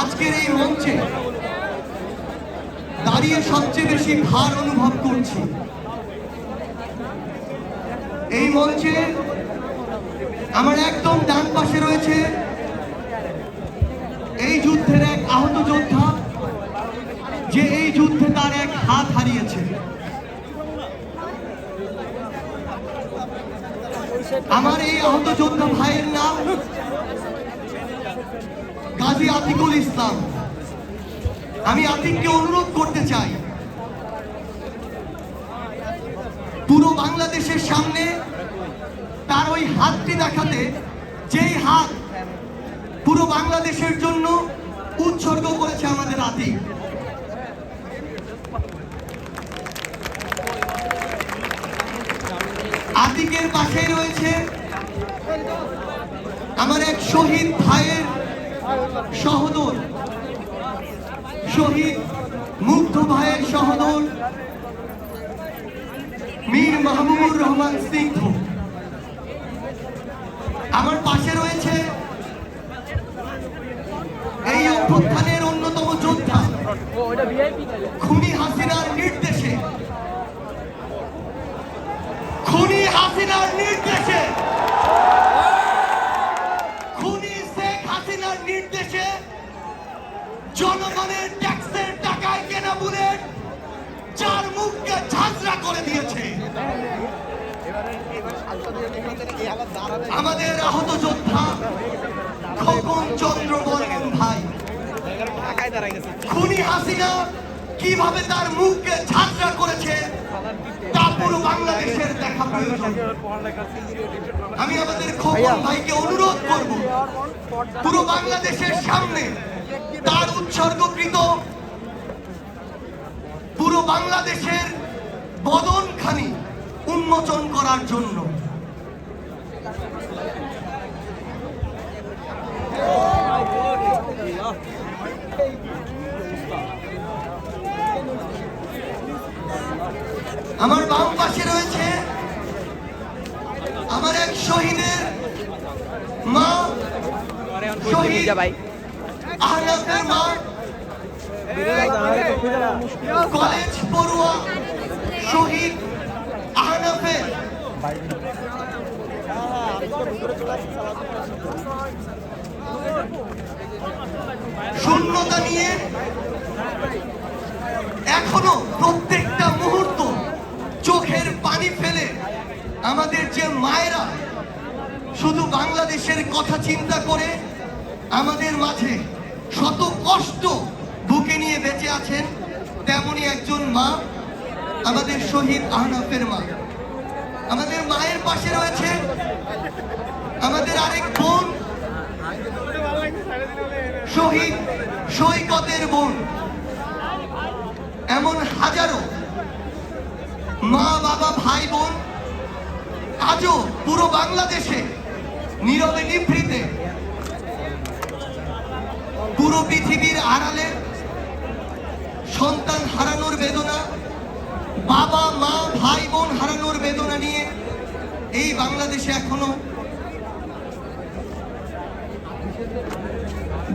আজকের এই মঞ্চে দাঁড়িয়ে সবচেয়ে বেশি ভার অনুভব করছি। এই মঞ্চে আমার একদম ডান পাশে রয়েছে এই যুদ্ধের এক আহত যোদ্ধা, যে এই যুদ্ধে তার এক হাত হারিয়েছে। আমার এই আহত যোদ্ধা ভাইয়ের নাম গাজী আতিকুল ইসলাম। আমি আতিককে অনুরোধ করতে চাই, পুরো বাংলাদেশের সামনে তার ওই হাতটি দেখাতে, যেই হাত পুরো বাংলাদেশের জন্য উৎসর্গ করেছে আমাদের আতিক। আতিকের পাশেই রয়েছে আমার এক শহীদ ভাইয়ের সহোদর, শহীদ মুগ্ধ ভাইয়ের সহোদর মীর মাহবুবুর রহমান সিংহ। আমার পাশে রয়েছে এই অভ্যুত্থানের অন্যতম যোদ্ধা, খুনি হাসিনার নির্দেশে খুনি শেখ হাসিনার নির্দেশে জনগণের ট্যাক্সের টাকায় কেনা বুলেট যার মুখকে ঝাঁঝরা করে দিয়েছে, আমাদের আহত যোদ্ধা খোকন চন্দ্র বর্মন ভাই। খুনি হাসিনা কিভাবে তার মুখকে ঝাঁঝরা করেছে তা পুরো বাংলাদেশের দেখা প্রয়োজন। আমি আমাদের খোকন ভাইকে অনুরোধ করব, পুরো বাংলাদেশের সামনে তার উৎসর্গকৃত পুরো বাংলাদেশের বদনখানি উন্মোচন করার জন্য। আমার বাম পাশে রয়েছে আমার এক শহীদের মা, শহীদ আহনাফের মা, কলেজ পড়ুয়া শহীদ আহনাফের শূন্যতা নিয়ে এখনো প্রত্যেকটা মুহূর্ত চোখের পানি ফেলে আমাদের যে মায়েরা শুধু বাংলাদেশের কথা চিন্তা করে আমাদের মাঝে শত কষ্ট বুকে নিয়ে বেঁচে আছেন, তেমনি একজন মা আমাদের শহীদ আহনাফের মা। আমাদের মায়ের পাশে রয়েছে আমাদের আরেক বোন, শহীদ সৈকতের বোন। এমন হাজারো মা, বাবা, ভাই, বোন আজও পুরো বাংলাদেশে নীরবে নিভৃতে পুরো পৃথিবীর আড়ালে সন্তান হারানোর বেদনা, বাবা, মা, ভাই, বোন হারানোর বেদনা নিয়ে এই বাংলাদেশে এখনো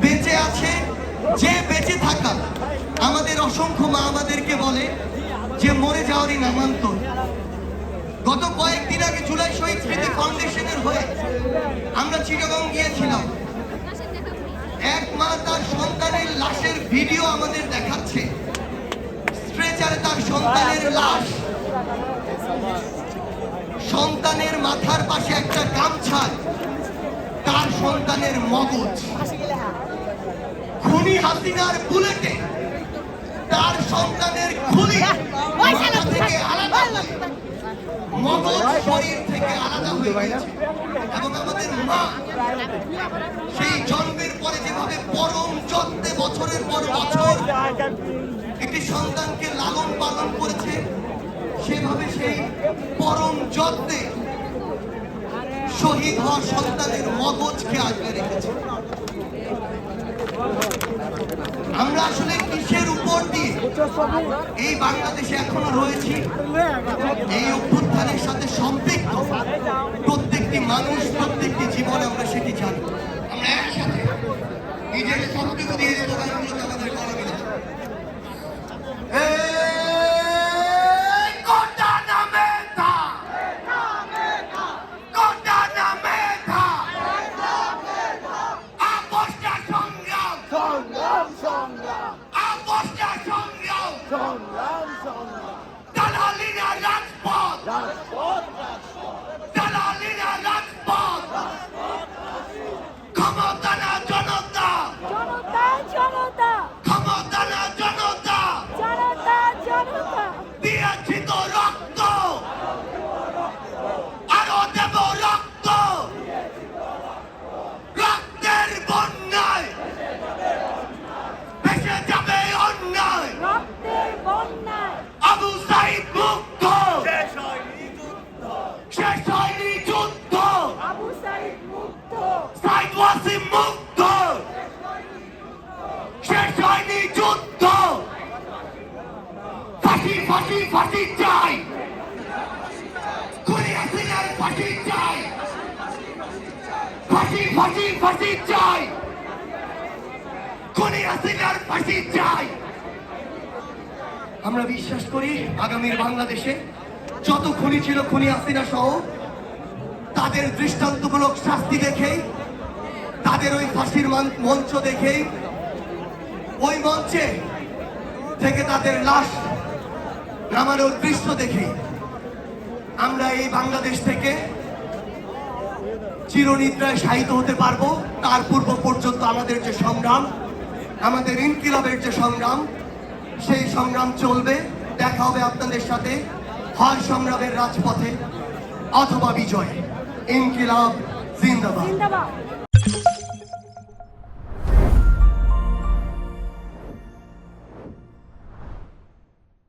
বেঁচে আছে। যে বেঁচে থাকা আমাদের অসংখ্য মা আমাদেরকে বলে যে মরে যাওয়ারই নামান্তর। গত কয়েকদিন আগে জুলাই শহীদ স্মৃতি ফাউন্ডেশনের হয়ে আমরা চিটাগং গিয়েছিলাম। এক মা তার সন্তানের লাশের ভিডিও আমাদের দেখাচ্ছে, স্ট্রেচারে তার সন্তানের লাশ, সন্তানের মাথার পাশে একটা গামছা, তার সন্তানের মগজ। খুনি হাসিনার বুলেটে তার সন্তানের খুলি মাথা থেকে আলাদা হয়ে মগজ শরীর থেকে আলাদা হয়ে গেছে। এবং আমাদের মা সেই জন্মের পরে যেভাবে পরম যত্নে বছরের পর বছর একটি সন্তানকে লালন পালন করেছে, সেভাবে সেই পরম যত্নে শহীদ হওয়া সন্তানের মগজকে আগলে রেখেছে। আমরা আসলে কিসের উপর দিয়ে এই বাংলাদেশে এখনো রয়েছি? এই অভ্যুত্থানের সাথে সম্পৃক্ত প্রত্যেকটি মানুষ, প্রত্যেকটি জীবন আমরা সেটি জানি। আমরা একসাথে নিজের শক্তিকে দিয়ে সংগ্রাম সংগ্রাম আপোষটা সংগ্রাম সংগ্রাম সংগ্রাম দালালিনা রাজপথ রাজপথ দালালিনা রাজপথ ক্ষমতা না জনতা জনতা জনতা ক্ষমতা না জনতা জনতা জনতা দিয়েছি তো রক্ত আরো দেব রক্ত রক্তের বন্যায় ভেসে যাবে অন্যায় রক্তের বন্যায় আবু সাইদ মুক্ত শেষ হয়নি যুদ্ধ আবু সাইদ মুক্ত সাইদ ওয়াসিম মুক্ত শেষ হয়নি যুদ্ধ ফাঁসি ফাঁসি ফাঁসি চাই খুনি হাসিনার ফাঁসি চাই ফাঁসি ফাঁসি ফাঁসি চাই খুনি হাসিনার ফাঁসি চাই আমরা বিশ্বাস করি আগামীর বাংলাদেশে যত খুনি ছিল খুনি হাসিনা সহ তাদের দৃষ্টান্তমূলক শাস্তি দেখেই তাদের ওই ফাঁসির মঞ্চ দেখেই ওই মঞ্চে থেকে তাদের লাশ নামানোর দৃশ্য দেখেই আমরা এই বাংলাদেশ থেকে চিরনিদ্রায় শায়িত হতে পারবো। তার পূর্ব পর্যন্ত আমাদের যে সংগ্রাম, আমাদের ইনকিলাবের যে সংগ্রাম, সেই সংগ্রাম চলবে। দেখা হবে আপনাদের সাথে হয় সংগ্রামের রাজপথে অথবা বিজয়। ইনকিলাব জিন্দাবাদ। জিন্দাবাদ।